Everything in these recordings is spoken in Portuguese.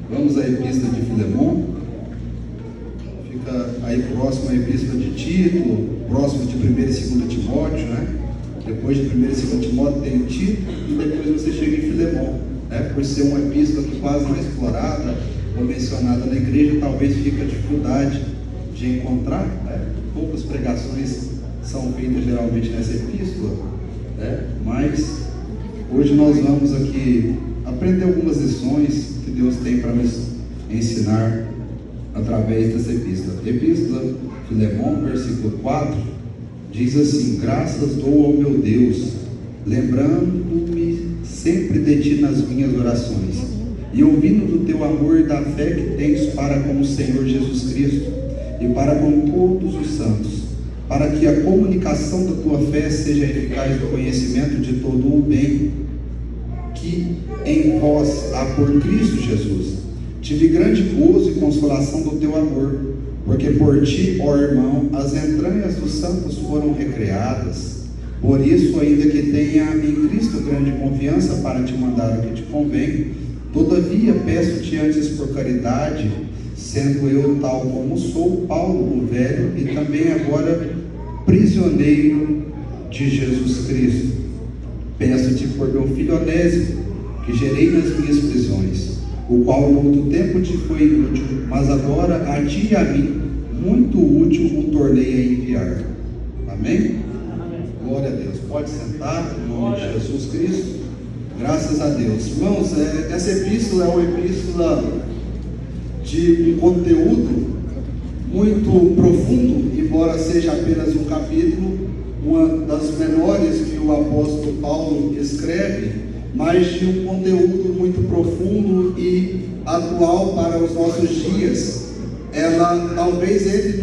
Vamos à epístola de Filemon. Fica aí próximo à epístola de Tito, próximo de 1 e 2 Timóteo, né? Depois de 1 e 2 Timóteo tem Tito e depois você chega em Filemon, né? Por ser uma epístola que quase não é explorada ou mencionada na igreja, talvez fique a dificuldade de encontrar, né? Poucas pregações são feitas geralmente nessa epístola, né? Mas hoje nós vamos aqui aprender algumas lições que Deus tem para nos ensinar através dessa epístola. Epístola Filemon, versículo 4, diz assim: graças dou ao meu Deus, lembrando-me sempre de ti nas minhas orações, e ouvindo do teu amor e da fé que tens para com o Senhor Jesus Cristo, e para com todos os santos, para que a comunicação da tua fé seja eficaz no conhecimento de todo o bem que em vós há por Cristo Jesus. Tive grande gozo e consolação do teu amor, porque por ti, ó irmão, as entranhas dos santos foram recreadas. Por isso, ainda que tenha em Cristo grande confiança para te mandar o que te convém, todavia peço-te antes por caridade, sendo eu tal como sou, Paulo o velho, e também agora prisioneiro de Jesus Cristo. Peço-te por meu filho Onésimo, que gerei nas minhas prisões, o qual no outro tempo te foi inútil, mas agora a ti e a mim muito útil o tornei a enviar. Amém? Glória a Deus. Pode sentar, em nome de Jesus Cristo. Graças a Deus. Irmãos, essa epístola é uma epístola de um conteúdo muito profundo, embora seja apenas um capítulo, uma das menores que o apóstolo Paulo escreve, mas de um conteúdo muito profundo e atual para os nossos dias. Ela talvez entre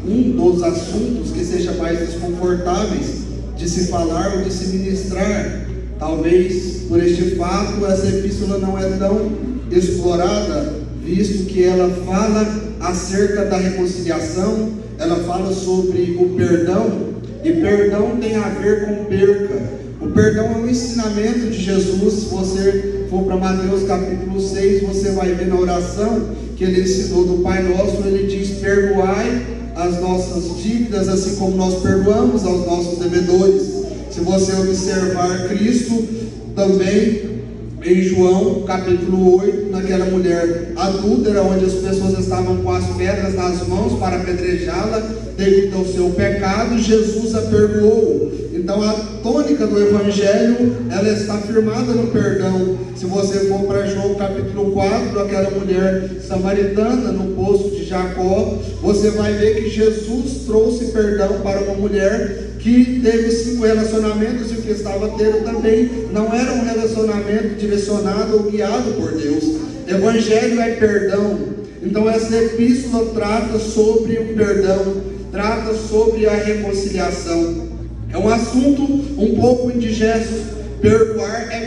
um dos assuntos que seja mais desconfortáveis de se falar ou de se ministrar. Talvez por este fato essa epístola não é tão explorada, visto que ela fala acerca da reconciliação, ela fala sobre o perdão, e perdão tem a ver com perca. O perdão é um ensinamento de Jesus. Se você for para Mateus capítulo 6, você vai ver na oração que ele ensinou do Pai Nosso, ele diz: perdoai as nossas dívidas, assim como nós perdoamos aos nossos devedores. Se você observar Cristo também em João capítulo 8, naquela mulher adúltera, onde as pessoas estavam com as pedras nas mãos para apedrejá-la devido ao seu pecado, Jesus a perdoou. Então a tônica do Evangelho, ela está firmada no perdão. Se você for para João capítulo 4, aquela mulher samaritana no poço de Jacó, você vai ver que Jesus trouxe perdão para uma mulher que teve 5 relacionamentos, e o que estava tendo também não era um relacionamento direcionado ou guiado por Deus. Evangelho é perdão. Então essa epístola trata sobre o perdão, trata sobre a reconciliação. É um assunto um pouco indigesto. Perdoar é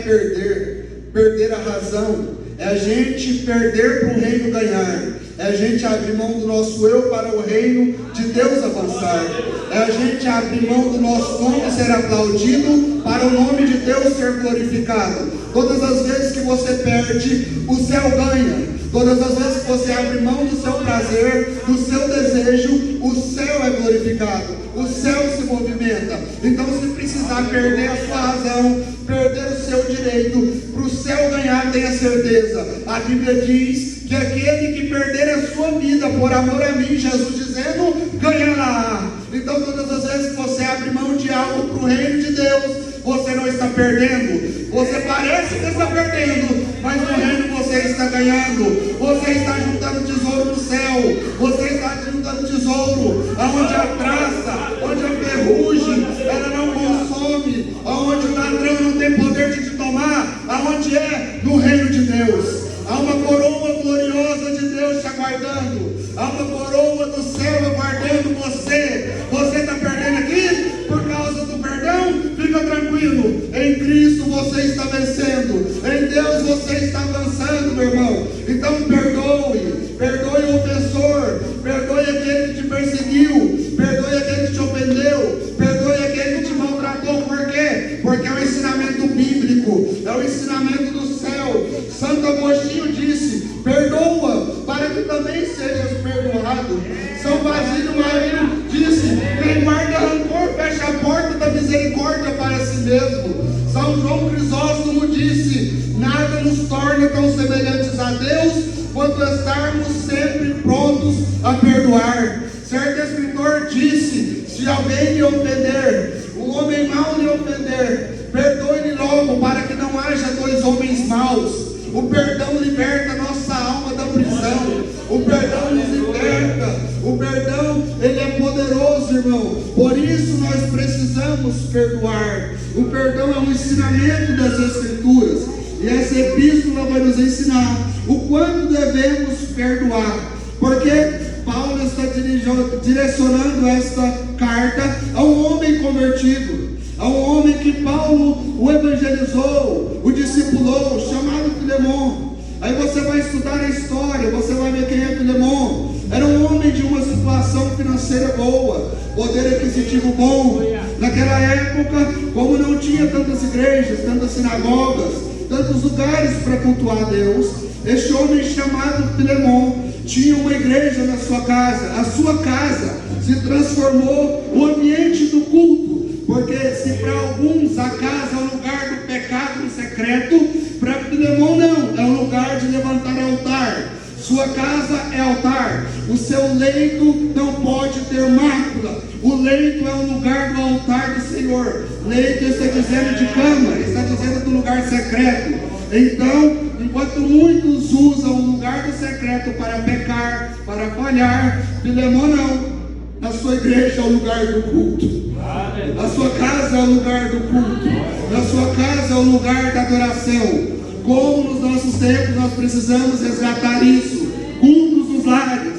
perder a razão, é a gente perder para o reino ganhar, é a gente abrir mão do nosso eu para o reino de Deus avançar, é a gente abrir mão do nosso nome ser aplaudido para o nome de Deus ser glorificado. Todas as vezes que você perde, o céu ganha. Todas as vezes que você abre mão do seu prazer, do seu desejo, o céu é glorificado, o céu se movimenta. Então, se precisar perder a sua razão, perder o seu direito, para o céu ganhar, tenha certeza. A Bíblia diz que aquele que perder a sua vida por amor a mim, Jesus dizendo, ganhará. Então, todas as vezes que você abre mão de algo para o reino de Deus, você não está perdendo. Você parece que está perdendo, mas no reino você está ganhando. Você está juntando tesouro no céu. Você está juntando tesouro aonde a traça, onde a ferrugem, ela não consome, aonde o ladrão não tem poder de te tomar. Aonde é? No reino de Deus. Há uma coroa gloriosa de Deus te aguardando. Há uma coroa do céu aguardando você. Você está perdendo aqui por causa do perdão? Fica tranquilo. Em Cristo você está vencendo. Em Deus você está avançando, meu irmão. Então perdoe. Perdoe o ofensor. Perdoe aquele que te perseguiu. Perdoe aquele que te ofendeu. Perdoe aquele que te maltratou. Por quê? Porque é o ensinamento bíblico. É o ensinamento do céu. Santo Agostinho disse: perdoa, para que também sejas perdoado. São Basílio Marinho disse: quem guarda rancor fecha a porta da misericórdia para si mesmo. São João Crisóstomo disse: nada nos torna tão semelhantes a Deus quanto estarmos sempre prontos a perdoar. Certo escritor disse: se alguém lhe ofender, um homem mau lhe ofender, perdoe-lhe logo, para que não haja dois homens maus. O perdão liberta nossa alma da prisão. O perdão nos liberta. O perdão, ele é poderoso, irmão. Por isso nós precisamos perdoar. O perdão é um ensinamento das Escrituras. E essa epístola vai nos ensinar o quanto devemos perdoar. Porque Paulo está direcionando esta carta a um homem convertido, a um homem que Paulo o evangelizou, o discipulou, chamado Filemon. Aí você vai estudar a história, você vai ver quem é Filemon. Era um homem de uma situação financeira boa, poder aquisitivo bom. Naquela época, como não tinha tantas igrejas, tantas sinagogas, tantos lugares para cultuar a Deus, este homem chamado Filemon tinha uma igreja na sua casa. A sua casa se transformou o ambiente do culto. Porque se para alguns a casa é um lugar do pecado secreto, para Filemon não, é um lugar de levantar altar. Sua casa é altar. O seu leito não pode ter mácula. O leito é um lugar do altar do Senhor. Leito está dizendo de cama, está dizendo do lugar secreto. Então, enquanto muitos usam o lugar do secreto para pecar, para falhar, Filemon não. Na sua igreja é o lugar do culto. A sua casa é o lugar do culto. Na sua casa é o lugar da adoração. Como nos nossos tempos nós precisamos resgatar isso. Cultos nos lares,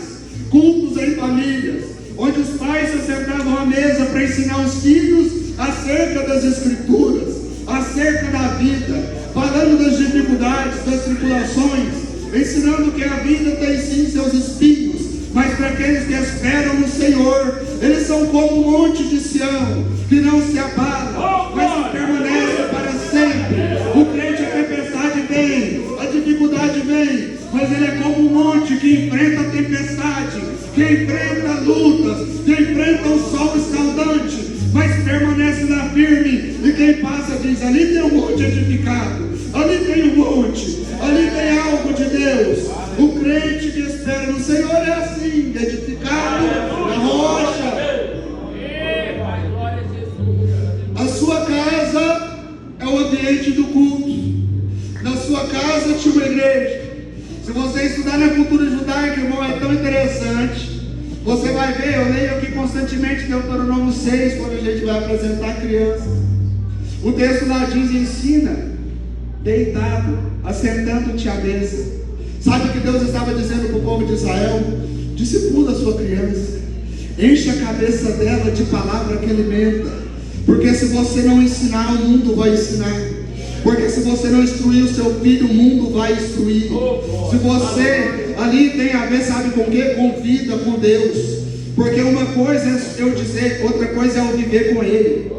cultos em famílias, onde os pais se sentavam à mesa para ensinar os filhos acerca das Escrituras, acerca da vida, falando das dificuldades, das tribulações, ensinando que a vida tem sim seus espinhos, mas para aqueles que esperam no Senhor, eles são como o monte de Sião, que não se abala, mas que permanece para sempre. O crente, a tempestade vem, a dificuldade vem, mas ele é como um monte que enfrenta a tempestade, que enfrenta lutas, que enfrenta o sol escaldante, mas permanece lá firme. E quem passa diz: ali tem um monte edificado, ali tem um monte, ali tem algo de Deus. O crente que espera no Senhor é assim, edificado na rocha. A sua casa é o ambiente do culto. Na sua casa tinha uma igreja. Se você estudar na cultura judaica, irmão, é tão interessante. Você vai ver, eu leio aqui constantemente Deuteronômio 6, quando a gente vai apresentar crianças. O texto lá diz: ensina deitado, assentando-te à mesa. Sabe o que Deus estava dizendo para o povo de Israel? Discipula a sua criança, enche a cabeça dela de palavra que alimenta. Porque se você não ensinar, o mundo vai ensinar. Porque se você não instruir o seu filho, o mundo vai instruir. Se você ali tem a ver, sabe com o quê? Com vida, com Deus. Porque uma coisa é eu dizer, outra coisa é eu viver com Ele.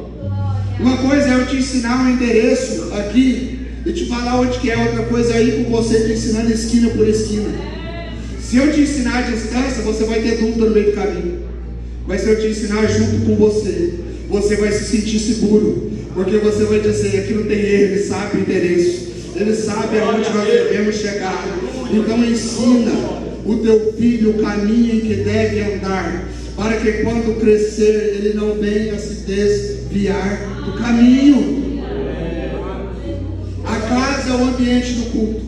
Uma coisa é eu te ensinar um endereço aqui e te falar onde que é, outra coisa é ir com você te ensinando esquina por esquina. Se eu te ensinar à distância, você vai ter dúvida no meio do caminho. Mas se eu te ensinar junto com você, você vai se sentir seguro, porque você vai dizer: aqui não tem erro, ele sabe o endereço, ele sabe aonde nós devemos chegar. Então ensina o teu filho o caminho em que deve andar, para que quando crescer ele não venha se desviar do caminho. A casa é o ambiente do culto.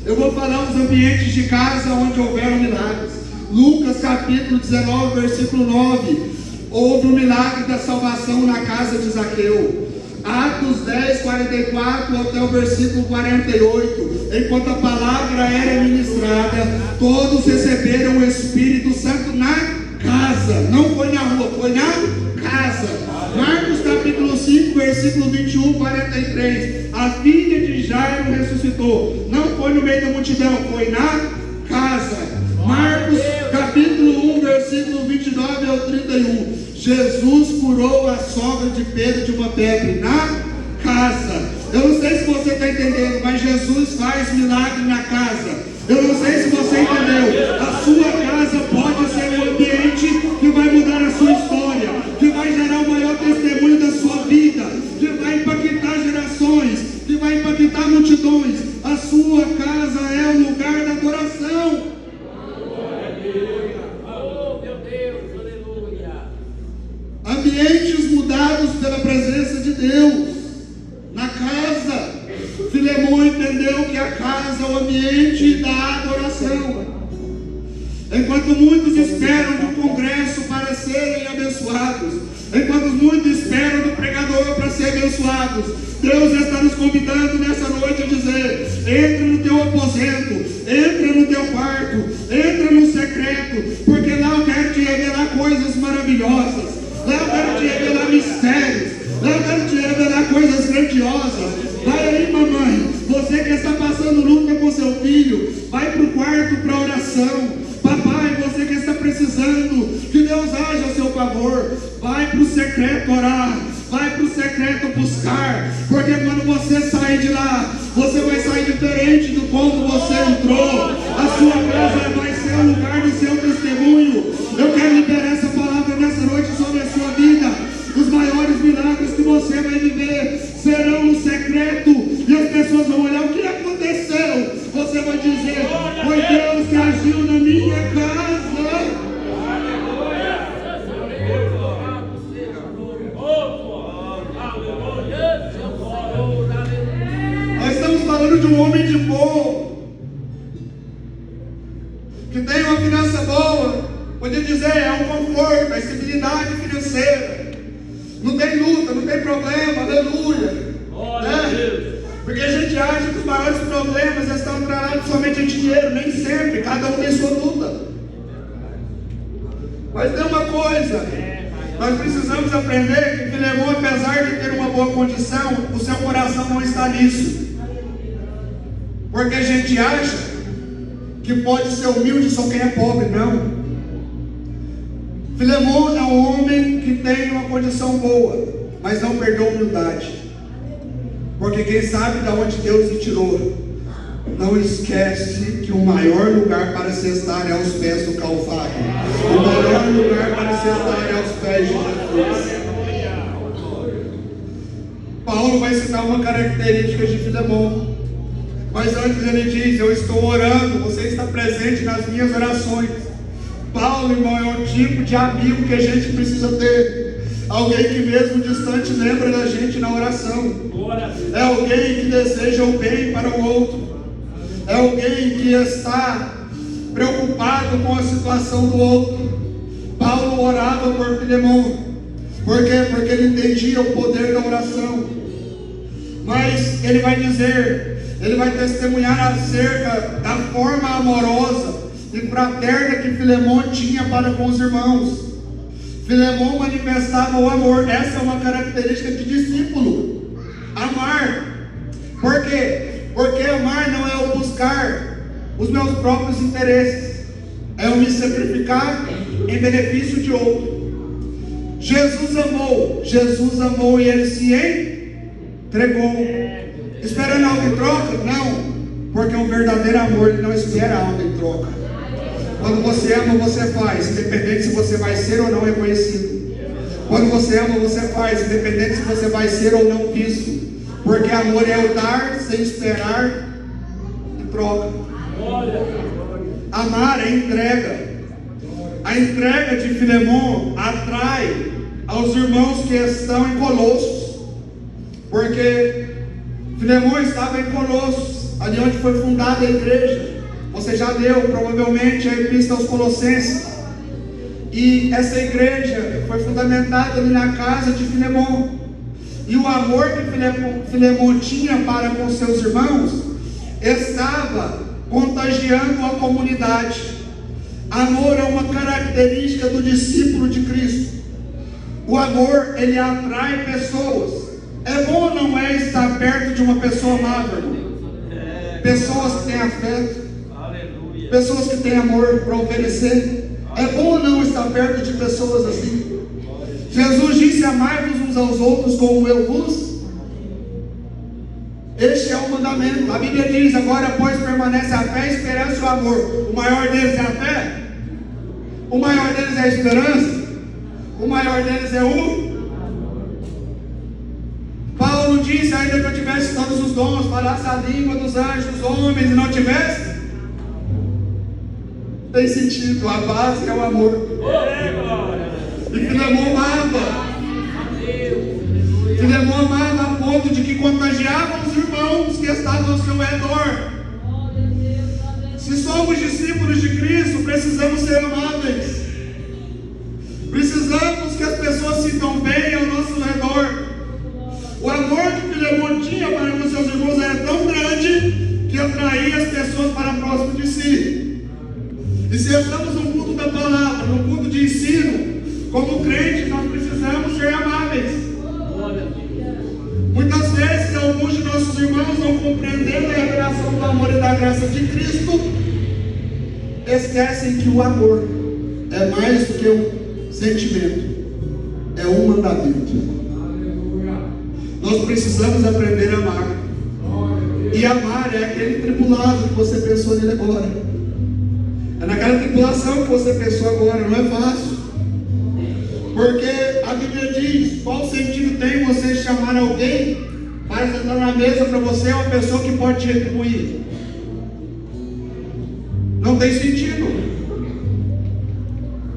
Eu vou falar os ambientes de casa onde houveram milagres. Lucas capítulo 19, versículo 9. Houve o milagre da salvação na casa de Zaqueu. Atos 10, 44 até o versículo 48. Enquanto a palavra era ministrada, todos receberam o Espírito Santo na casa. Não foi na rua, foi na casa. Marcos capítulo 5, versículo 21, 43. A filha de Jairo ressuscitou. Não foi no meio da multidão, foi na casa. Marcos capítulo 1, versículo 29 ao 31. Jesus curou a sogra de Pedro de uma febre na casa. Eu não sei se você está entendendo, mas Jesus faz milagre na casa. Eu não sei se você entendeu. A sua casa pode ser um ambiente que vai mudar a sua história, que vai gerar o maior testemunho da sua vida, que vai impactar gerações, que vai impactar multidões. A sua casa é o lugar da adoração. Oh, meu Deus, aleluia. Ambientes mudados pela presença de Deus. Na casa, Filemão entendeu que a casa é o ambiente da adoração. Enquanto muitos esperam do congresso para serem abençoados, enquanto muitos esperam do pregador para ser abençoados, Deus está nos convidando nessa noite a dizer: entra no teu aposento, entra no teu quarto, entra no secreto, porque lá eu quero te revelar coisas maravilhosas, lá eu quero te revelar mistérios, lá eu quero te revelar coisas grandiosas. Vai aí, mamãe, você que está passando luta com seu filho, vai para o quarto para oração. Papai, você que está precisando que Deus haja a seu favor, vai para o secreto orar, vai para o secreto buscar, porque quando você sair de lá, você vai sair diferente do como você entrou. A sua casa vai ser o lugar do seu testemunho. Eu quero liberar essa palavra nessa noite sobre a sua vida. Os maiores milagres que você vai viver serão no secreto, e as pessoas vão olhar: o que aconteceu? Você vai dizer: foi Deus que agiu na minha casa. Nós estamos falando de um homem de boa, que tem uma finança boa, podia dizer, é um conforto, a estabilidade financeira. Não tem luta, não tem problema, aleluia. Porque a gente acha que os maiores problemas estão atrelados somente a dinheiro. Nem sempre, cada um tem sua luta. Mas tem uma coisa, nós precisamos aprender que Filemão, apesar de ter uma boa condição, o seu coração não está nisso. Porque a gente acha que pode ser humilde só quem é pobre. Não. Filemão é um homem que tem uma condição boa, mas não perdeu a humildade. Porque quem sabe de onde Deus lhe tirou, não esquece que o maior lugar para se estar é aos pés do Calvário. O melhor lugar para se estar é aos pés de Jesus. Paulo vai citar uma característica de Filemão, mas antes ele diz: eu estou orando, você está presente nas minhas orações. Paulo, irmão, é um tipo de amigo que a gente precisa ter. Alguém que mesmo distante lembra da gente na oração. É alguém que deseja o bem para o outro. É alguém que está preocupado com a situação do outro. Paulo orava por Filemão. Por quê? Porque ele entendia o poder da oração. Mas ele vai dizer, ele vai testemunhar acerca da forma amorosa e fraterna que Filemão tinha para com os irmãos. Filemão manifestava o amor. Essa é uma característica de discípulo. Amar. Por quê? Porque amar não é o buscar os meus próprios interesses, é o me sacrificar em benefício de outro. Jesus amou e ele se entregou. Esperando algo em troca? Não, porque um verdadeiro amor ele não espera algo em troca. Quando você ama, você faz, independente se você vai ser ou não reconhecido. Quando você ama, você faz, independente se você vai ser ou não visto. Porque amor é o dar sem esperar em troca. Amar é entrega. A entrega de Filemão atrai aos irmãos que estão em Colossos. Porque Filemão estava em Colossos, ali onde foi fundada a igreja. Você já leu provavelmente a Epístola aos Colossenses. E essa igreja foi fundamentada ali na casa de Filemão. E o amor que Filemão tinha para com seus irmãos estava contagiando a comunidade. Amor é uma característica do discípulo de Cristo. O amor, ele atrai pessoas. É bom ou não é estar perto de uma pessoa amável? Pessoas que têm afeto, pessoas que têm amor para oferecer. É bom ou não estar perto de pessoas assim? Jesus disse: amai-vos uns aos outros como eu vos. Este é o mandamento. A Bíblia diz: agora, pois, permanece a fé, a esperança e o amor. O maior deles é a fé? O maior deles é a esperança? O maior deles é o... Paulo disse: ainda que eu tivesse todos os dons, falasse a língua dos anjos, dos homens, e não tivesse, tem sentido. A base é o amor. E Filemão amava. Filemão amava a ponto de que contagiava os irmãos que estavam ao seu redor. Se somos discípulos de Cristo, precisamos ser amáveis. Precisamos que as pessoas se sintam bem ao nosso redor. O amor que Filemão tinha para com seus irmãos era tão grande que atraía as pessoas para próximo de si. E se estamos no culto da palavra, no culto de ensino, como crentes, nós precisamos ser amáveis. Muitas vezes, alguns de nossos irmãos, não compreendendo a revelação do amor e da graça de Cristo, esquecem que o amor é mais do que um sentimento, é um mandamento. Nós precisamos aprender a amar. E amar é aquele tribulado que você pensou nele agora. É naquela tribulação que você pensou agora, não é fácil. Porque a Bíblia diz: qual sentido tem você chamar alguém para sentar na mesa para você, uma pessoa que pode te retribuir? Não tem sentido.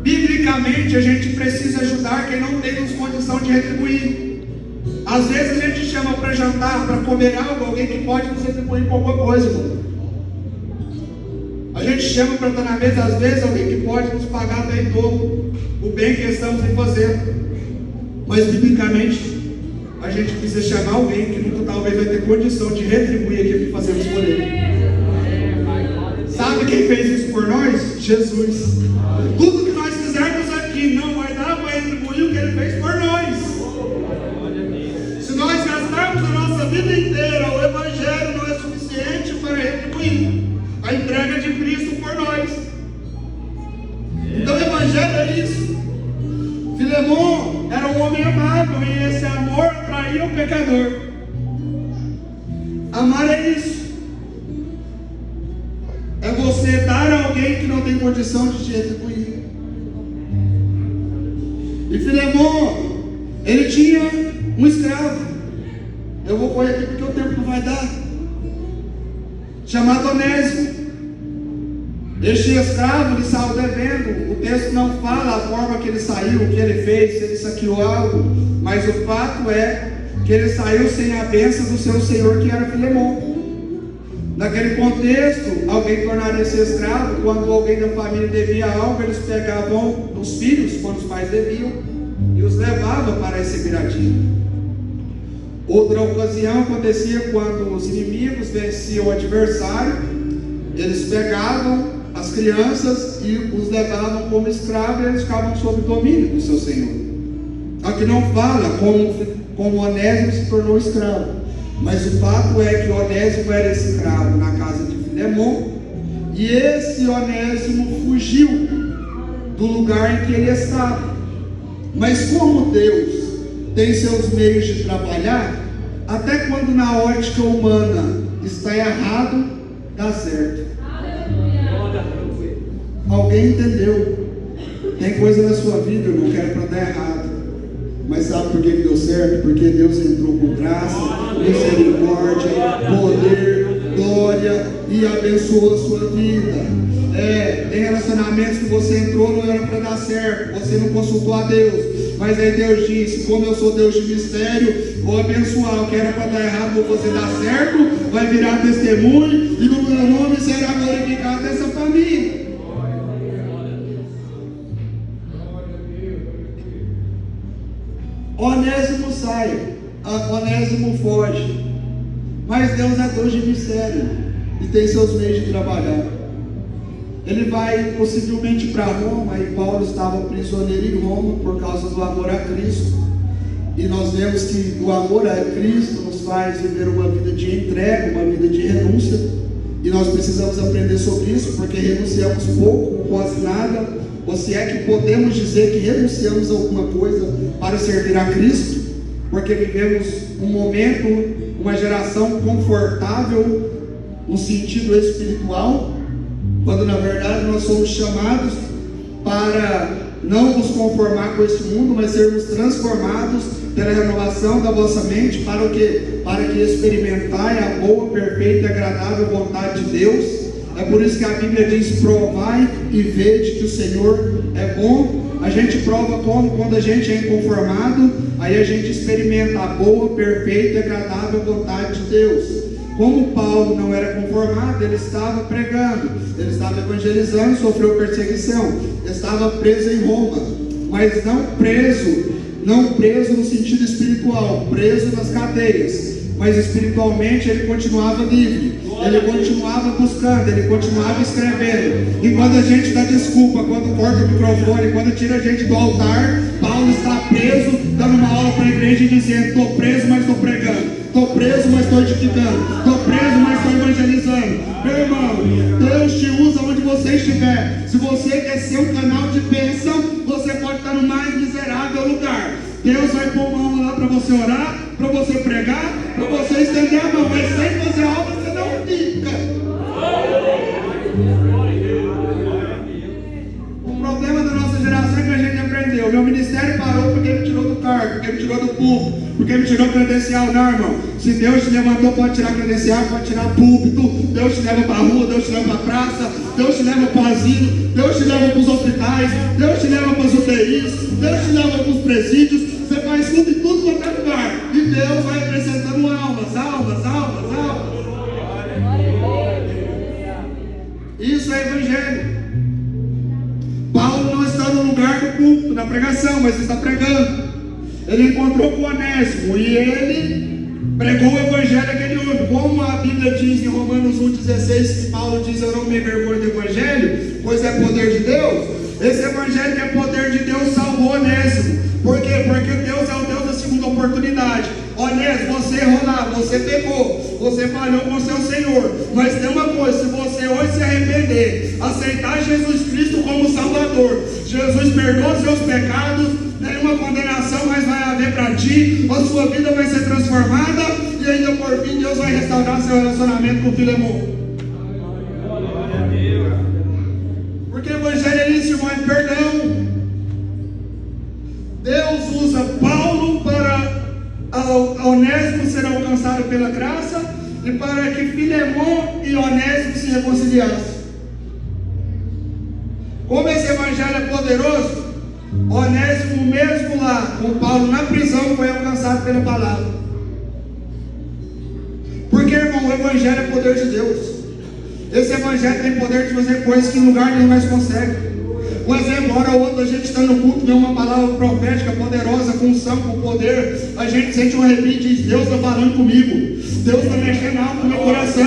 Biblicamente, a gente precisa ajudar quem não tem condição de retribuir. Às vezes a gente chama para jantar, para comer algo, alguém que pode nos retribuir com alguma coisa, irmão. A gente chama para estar na mesa, às vezes, alguém que pode nos pagar bem dobro o bem que estamos em fazer. Mas biblicamente, a gente precisa chamar alguém que nunca talvez vai ter condição de retribuir aquilo que fazemos por ele. Sabe quem fez isso por nós? Jesus. Tudo que nós fizermos aqui não vai dar para retribuir o que ele fez por nós. Se nós gastarmos a nossa vida inteira, o Evangelho não é suficiente para retribuir a entrega de Cristo por nós. Então o Evangelho é isso. Filemão era um homem amável e esse amor atraía o pecador. Amar é isso. É você dar a alguém que não tem condição de te retribuir. E Filemão, ele tinha um escravo. Eu vou correr aqui porque o tempo não vai dar. Chamado Onésimo. Este escravo, ele saiu devendo. O texto não fala a forma que ele saiu, o que ele fez, se ele saqueou algo. Mas o fato é que ele saiu sem a bênção do seu senhor, que era Filemão. Naquele contexto, alguém tornaria-se escravo quando alguém da família devia algo. Eles pegavam os filhos, quando os pais deviam, e os levavam para esse viradinho. Outra ocasião acontecia quando os inimigos venciam o adversário. Eles pegavam as crianças e os levavam como escravos, e eles ficavam sob domínio do seu senhor. Aqui não fala como Onésimo se tornou escravo, mas o fato é que Onésimo era escravo na casa de Filemão, e esse Onésimo fugiu do lugar em que ele estava. Mas como Deus tem seus meios de trabalhar, até quando na ótica humana está errado, dá certo. Alguém entendeu? Tem coisa na sua vida, irmão, que era para dar errado, mas sabe por que deu certo? Porque Deus entrou com graça, misericórdia, poder, glória e abençoou a sua vida. Tem relacionamentos que você entrou, não era para dar certo, você não consultou a Deus, mas aí Deus disse: como eu sou Deus de mistério, vou abençoar. O que era para dar errado, vou fazer dar certo, vai virar testemunho, e no meu nome será glorificado nessa família. Onésimo sai, Onésimo foge, mas Deus é Deus de mistério e tem seus meios de trabalhar. Ele vai possivelmente para Roma, e Paulo estava prisioneiro em Roma por causa do amor a Cristo. E nós vemos que o amor a Cristo nos faz viver uma vida de entrega, uma vida de renúncia. E nós precisamos aprender sobre isso, porque renunciamos pouco, quase nada, ou se é que podemos dizer que renunciamos a alguma coisa para servir a Cristo, porque vivemos um momento, uma geração confortável no sentido espiritual, quando na verdade nós somos chamados para não nos conformar com esse mundo, mas sermos transformados pela renovação da vossa mente, para o quê? Para que experimentai a boa, perfeita e agradável vontade de Deus. É por isso que a Bíblia diz: provai e vede que o Senhor é bom. A gente prova como? Quando a gente é inconformado, aí a gente experimenta a boa, perfeita e agradável vontade de Deus. Como Paulo não era conformado, ele estava pregando, ele estava evangelizando, sofreu perseguição, estava preso em Roma, mas não preso no sentido espiritual, preso nas cadeias, mas espiritualmente ele continuava livre, ele continuava buscando, ele continuava escrevendo. E quando a gente dá desculpa, quando corta o microfone, quando tira a gente do altar, Paulo está preso, dando uma aula para a igreja e dizendo: estou preso, mas estou pregando. Estou preso, mas estou edificando. Estou preso, mas estou evangelizando. Meu irmão, Deus te usa onde você estiver. Se você quer ser um canal de bênção, você pode estar no mais miserável lugar. Deus vai pôr uma mão lá para você orar, para você pregar, para você estender a mão. Mas sem fazer a obra, você não fica. O problema da nossa geração é que a gente aprendeu. Meu ministério parou porque me tirou do cargo, porque me tirou do púlpito, porque me tirou credencial. Não, irmão. Se Deus te levantou, pode tirar credencial, pode tirar púlpito. Deus te leva para a rua, Deus te leva para a praça, Deus te leva para o asilo, Deus te leva para os hospitais, Deus te leva para as UTIs, Deus te leva para os presídios. Você faz tudo em tudo quanto é lugar. E Deus vai acrescentando almas. Isso é evangelho. Paulo não está no lugar do culto, na pregação, mas está pregando. Ele encontrou com Onésimo e ele pregou o evangelho àquele homem. Como a Bíblia diz em Romanos 1,16, que Paulo diz: eu não me envergonho do evangelho, pois é poder de Deus. Esse evangelho que é poder de Deus salvou Onésimo. Por quê? Porque Deus é o Deus da segunda oportunidade. Onésimo, você errou lá, você pecou, você falhou com o seu Senhor. Mas tem uma coisa: se você hoje se arrepender, aceitar Jesus Cristo como Salvador, Jesus perdoa os seus pecados, nenhuma condenação mais vai haver para ti, a sua vida vai ser transformada, e ainda por fim Deus vai restaurar seu relacionamento com Filemon. Porque o evangelho é perdão. Deus usa Paulo para Onésimo ser alcançado pela graça e para que Filemon e Onésimo se reconciliassem. Como esse evangelho é poderoso, Onésimo, mesmo lá com Paulo na prisão, foi alcançado pela palavra. Porque, irmão, o evangelho é poder de Deus. Esse evangelho tem poder de fazer coisas que em lugar nenhum mais consegue. Um exemplo, hora ou outra a gente está no culto, vê uma palavra profética poderosa, com unção, com poder, a gente sente um arrepio e diz: Deus está falando comigo, Deus está mexendo algo no meu coração.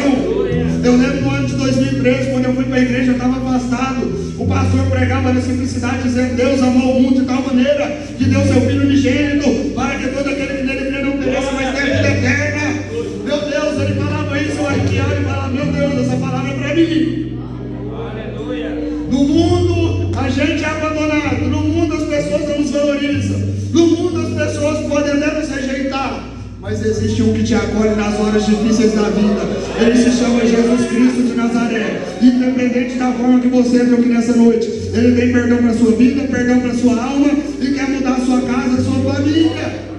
Eu lembro no ano de 2013, quando eu fui para a igreja, eu estava afastado, o pastor pregava na simplicidade, dizendo: Deus amou o mundo de tal maneira que deu seu Filho unigênito, para que todo aquele que nele crê não pereça, mas tenha vida eterna. Meu Deus, ele falava isso, eu arrepiava e falava: meu Deus, essa palavra é para mim. No mundo a gente é abandonado, no mundo as pessoas não nos valorizam, no mundo as pessoas podem até nos rejeitar, mas existe um que te acolhe nas horas difíceis da vida. Ele se chama Jesus Cristo de Nazaré. Independente da forma que você entrou aqui nessa noite, Ele tem perdão para a sua vida, perdão para a sua alma, e quer mudar a sua casa, a sua família.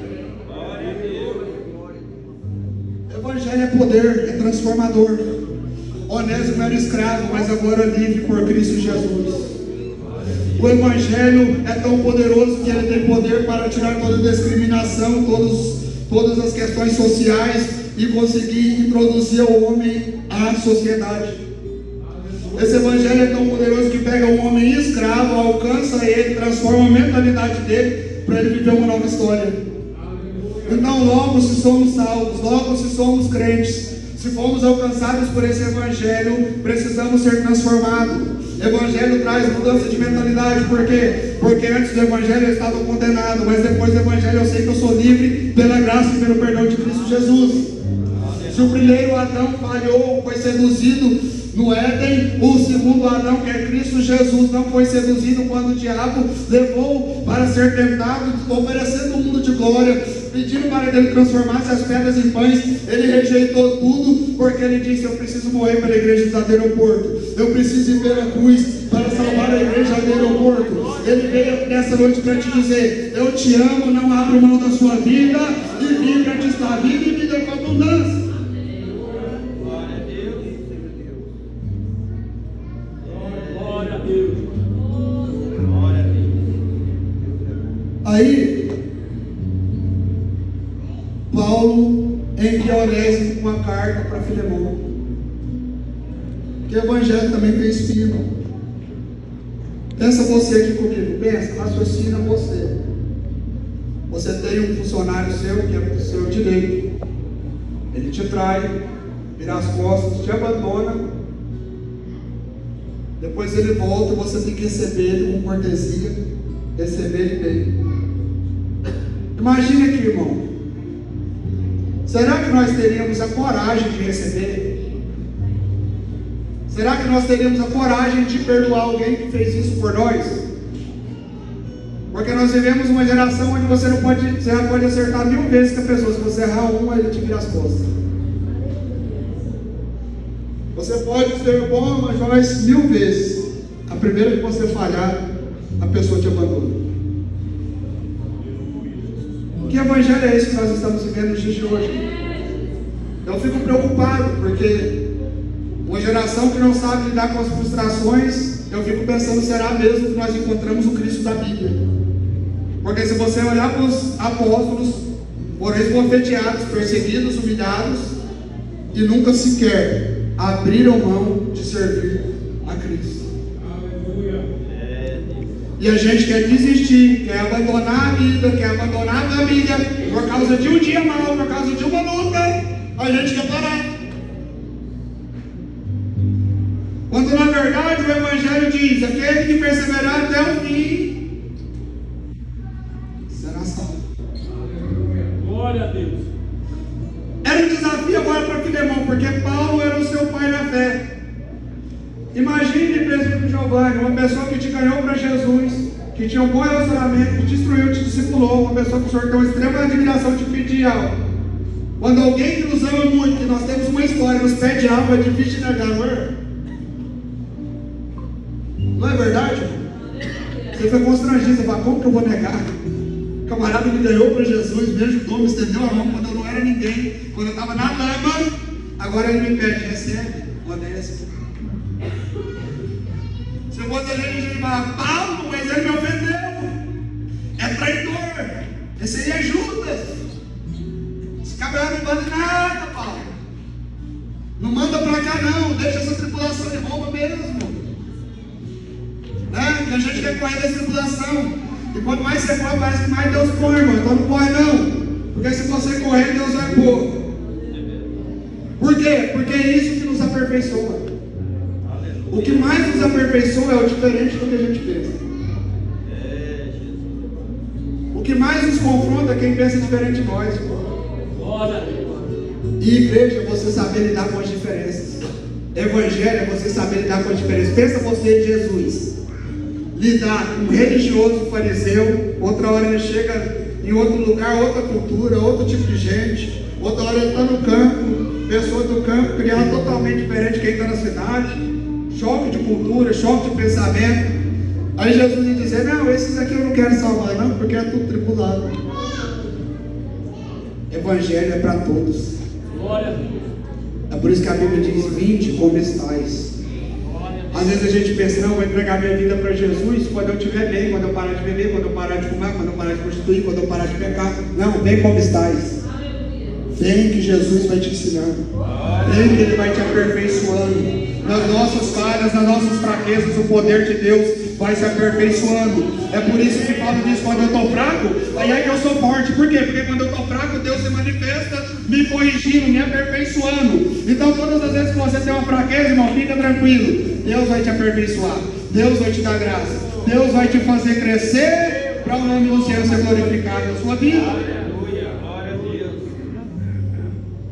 Evangelho é poder, é transformador. Onésimo era escravo, mas agora livre por Cristo Jesus. O Evangelho é tão poderoso que ele tem poder para tirar toda discriminação, todas as questões sociais e conseguir introduzir o homem à sociedade. Esse Evangelho é tão poderoso que pega um homem escravo, alcança ele, transforma a mentalidade dele para ele viver uma nova história. Então, logo se somos salvos, logo se somos crentes, se fomos alcançados por esse Evangelho, precisamos ser transformados. Evangelho traz mudança de mentalidade. Por quê? Porque antes do Evangelho eu estava condenado, mas depois do Evangelho eu sei que eu sou livre pela graça e pelo perdão de Cristo Jesus. Se o primeiro Adão falhou, foi seduzido no Éden, o segundo Adão, que é Cristo Jesus, não foi seduzido quando o diabo levou para ser tentado, oferecendo um mundo de glória. pedindo para que ele transformasse as pedras em pães. Ele rejeitou tudo, porque ele disse: eu preciso morrer para a igreja do aeroporto, eu preciso ir pela cruz para salvar a igreja do aeroporto. Ele veio nessa noite para te dizer: eu te amo, não abro mão da sua vida, e vim para te dar vida e vida com abundância. Glória a Deus. Aí, Paulo envia Onésimo com uma carta para Filemão. Que o evangelho também tem espírito. Pensa você aqui comigo, pensa, raciocina você. Você tem um funcionário seu que é do seu direito. Ele te trai, vira as costas, te abandona. Depois ele volta e você tem que receber ele com cortesia, receber ele bem. Imagine aqui, irmão. Será que nós teríamos a coragem de receber? Será que nós teríamos a coragem de perdoar alguém que fez isso por nós? Porque nós vivemos uma geração onde você pode acertar 1000 vezes com a pessoa. Se você errar uma, ele te vira as costas. Você pode ser bom, mas faz 1000 vezes. A primeira que você falhar, a pessoa te abandona. Que evangelho é esse que nós estamos vivendo nos dias de hoje? Eu fico preocupado, porque uma geração que não sabe lidar com as frustrações, eu fico pensando, será mesmo que nós encontramos o Cristo da Bíblia? Porque se você olhar para os apóstolos, foram esbofeteados, perseguidos, humilhados, e nunca sequer abriram mão de servir a Cristo. E a gente quer desistir, quer abandonar a vida, quer abandonar a família, por causa de um dia mal, por causa de uma luta, a gente quer parar. Quando na verdade o Evangelho diz: aquele que perseverar até o fim será salvo. Glória a Deus. Era um desafio agora para Filemão, porque Paulo era o seu pai na fé. Imagine, presbítero Giovanni, uma pessoa que te ganhou para Jesus, que tinha um bom relacionamento, que te instruiu, te discipulou, uma pessoa que o Senhor tem uma extrema admiração, te pedir algo. Quando alguém que nos ama muito, que nós temos uma história, nos pede algo, é difícil de negar, não é? Não é verdade? Você foi constrangido, você fala: como que eu vou negar? O camarada me ganhou para Jesus, me ajudou, me estendeu a mão quando eu não era ninguém, quando eu estava na lama. Agora ele me pede: recebe, Onésimo. Se eu fosse a gente falar: Paulo, mas ele me ofendeu, é traidor, esse aí é Judas, esse cabelo não vale nada, Paulo, não manda para cá não, deixa essa tripulação de Roma mesmo, né? E a gente quer correr dessa tripulação, e quanto mais você corre, parece que mais Deus põe, irmão. Então não corre não, porque se você correr, Deus vai pôr. Por quê? Porque é isso que nos aperfeiçoa. O que mais nos aperfeiçoa é o diferente do que a gente pensa. O que mais nos confronta é quem pensa diferente de nós. Glória a Deus. E igreja é você saber lidar com as diferenças. Evangelho é você saber lidar com as diferenças. Pensa você, Jesus, lidar com um religioso fariseu. Outra hora ele chega em outro lugar, outra cultura, outro tipo de gente. Outra hora ele está no campo, pessoa do campo, criada totalmente diferente de quem está na cidade. Choque de cultura, choque de pensamento. Aí Jesus ia dizer: não, esses aqui eu não quero salvar não, porque é tudo tribulado. Evangelho é para todos. Glória a Deus. É por isso que a Bíblia diz: vinde como estáis. Às vezes a gente pensa: não, vou entregar minha vida para Jesus quando eu estiver bem, quando eu parar de beber, quando eu parar de fumar, quando eu parar de prostituir, quando eu parar de pecar. Não, vem como estáis. Vem que Jesus vai te ensinando. Vem que Ele vai te aperfeiçoando. Nas nossas falhas, nas nossas fraquezas, o poder de Deus vai se aperfeiçoando. É por isso que Paulo diz: quando eu estou fraco, aí é que eu sou forte. Por quê? Porque quando eu estou fraco, Deus se manifesta, me corrigindo, me aperfeiçoando. Então todas as vezes que você tem uma fraqueza, irmão, fica tranquilo. Deus vai te aperfeiçoar. Deus vai te dar graça. Deus vai te fazer crescer para o nome do Senhor ser glorificado na sua vida.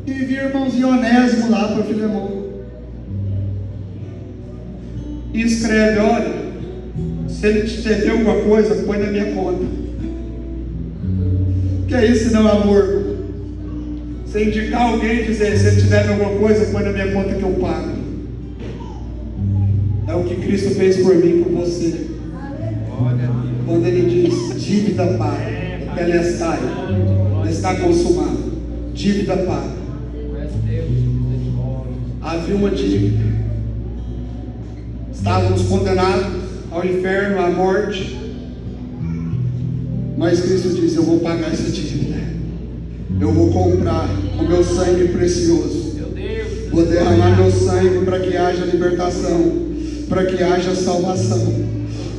E vi irmãozinho Onésimo lá para Filemão. E escreve: olha, se ele te ceder alguma coisa, põe na minha conta. Que é isso não amor? Você indicar alguém e dizer, se ele te deve alguma coisa, põe na minha conta que eu pago. É o que Cristo fez por mim e por você. Quando ele diz, dívida paga, telestai, está consumado, dívida paga. Havia uma dívida. Estávamos condenados ao inferno, à morte. Mas Cristo diz, eu vou pagar essa dívida. Eu vou comprar com meu sangue precioso. Vou derramar meu sangue para que haja libertação, para que haja salvação.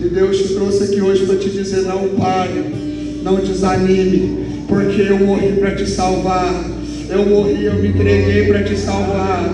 E Deus te trouxe aqui hoje para te dizer, não pare, não desanime, porque eu morri para te salvar. Eu morri, eu me entreguei para te salvar.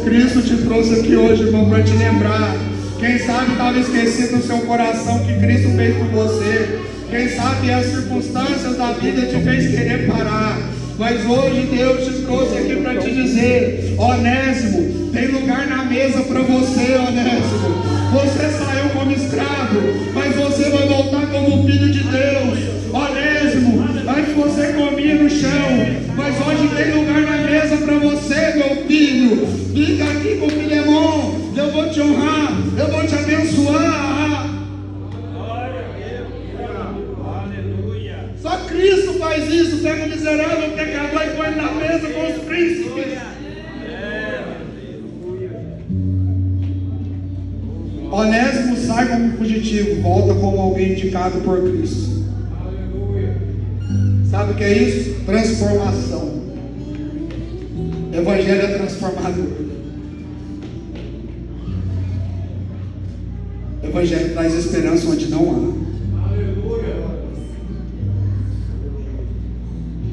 Cristo te trouxe aqui hoje, irmão, para te lembrar. Quem sabe estava esquecido no seu coração que Cristo fez por você. Quem sabe as circunstâncias da vida te fez querer parar. Mas hoje Deus te trouxe aqui para te dizer, Onésimo, tem lugar na mesa para você, Onésimo. Você saiu como escravo, mas você vai voltar como filho de Deus. Onésimo, antes você comia no chão, mas hoje tem lugar na mesa para você, meu filho. Fica aqui com o Filemon, eu vou te honrar, eu vou te abençoar. Só Cristo faz isso, pega o miserável pecador e põe na mesa com os príncipes. Onésimo sai como fugitivo, volta como alguém indicado por Cristo. Sabe o que é isso? Transformação. Evangelho é transformador. Evangelho traz esperança onde não há.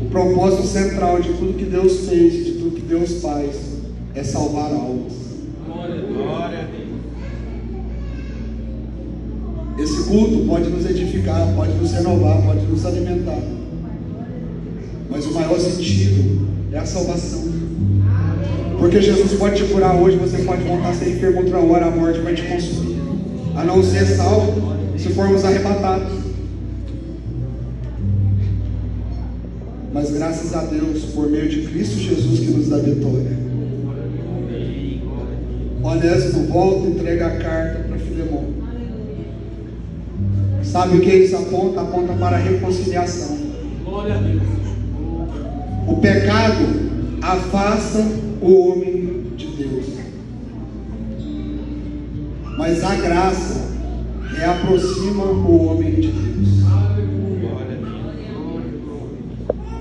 O propósito central de tudo que Deus fez, de tudo que Deus faz, é salvar almas. Glória a Deus. Esse culto pode nos edificar, pode nos renovar, pode nos alimentar. Mas o maior sentido é a salvação. Porque Jesus pode te curar hoje, você pode voltar a ser enfermo outra hora, a morte vai te consumir. A não ser salvo se formos arrebatados. Mas graças a Deus, por meio de Cristo Jesus que nos dá vitória. Onésimo volta e entrega a carta para Filemon. Sabe o que isso aponta? Aponta para a reconciliação. Glória a Deus. O pecado afasta o homem de Deus, mas a graça reaproxima o homem de Deus.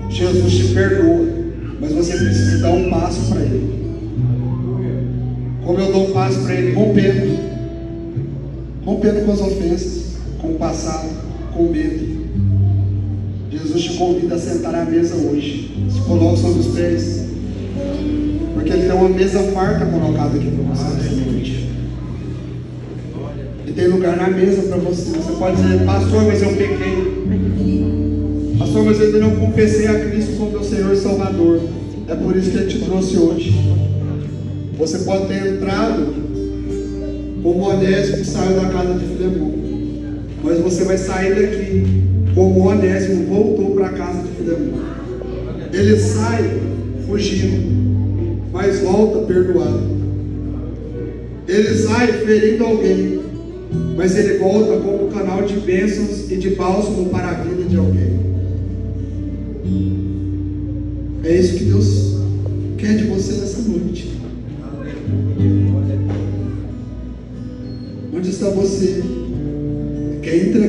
Jesus te perdoa, mas você precisa dar um passo para Ele. Como eu dou um passo para Ele? Rompendo com as ofensas, com o passado, com o medo. Jesus te convida a sentar à mesa hoje. Se coloque sobre os pés, porque Ele tem uma mesa farta colocada aqui para você nessa noite. E tem lugar na mesa para você. Você pode dizer, pastor, mas eu pequei. Pastor, mas eu ainda não confessei a Cristo como meu Senhor e Salvador. É por isso que Ele te trouxe hoje. Você pode ter entrado como Onésimo que saiu da casa de Filemon, mas você vai sair daqui como Onésimo voltou para a casa de Filemon. Ele sai fugindo, mas volta perdoado. Ele sai ferindo alguém, mas ele volta como canal de bênçãos e de bálsamo para a vida de alguém. É isso que Deus quer de você nessa noite. Onde está você? Quer entregar